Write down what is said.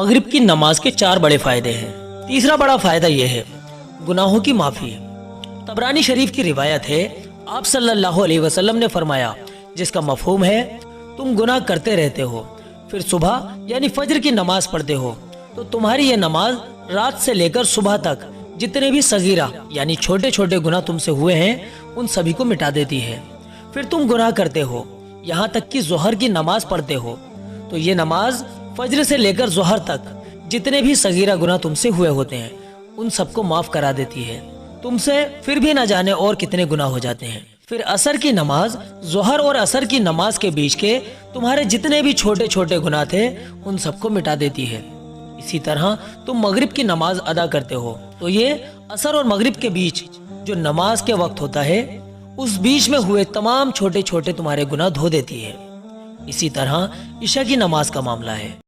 मगरिब की नमाज के 4 बड़े फायदे हैं। तीसरा बड़ा फायदा यह है गुनाहों की माफी। तबरानी शरीफ की रिवायत है, आप सल्लल्लाहु अलैहि वसल्लम ने फरमाया, जिसका मफहूम है तुम गुनाह करते रहते हो, फिर सुबह यानी फजर की नमाज पढ़ते हो, तो तुम्हारी ये नमाज रात से लेकर सुबह तक जितने भी सगीरा यानी छोटे छोटे गुनाह तुमसे हुए हैं उन सभी को मिटा देती है। फिर तुम गुनाह करते हो यहाँ तक कि जोहर की नमाज पढ़ते हो, तो ये नमाज फजर से लेकर जोहर तक जितने भी सगीरा गुनाह तुमसे हुए होते हैं उन सबको माफ करा देती है। तुमसे फिर भी न जाने और कितने गुनाह हो जाते हैं। फिर असर की नमाज जोहर और असर की नमाज के बीच के तुम्हारे जितने भी छोटे छोटे गुनाह थे उन सबको मिटा देती है। इसी तरह तुम मगरिब की नमाज अदा करते हो तो ये असर और मगरिब के बीच जो नमाज के वक्त होता है उस बीच में हुए तमाम छोटे छोटे तुम्हारे गुनाह धो देती है। इसी तरह ईशा की नमाज का मामला है।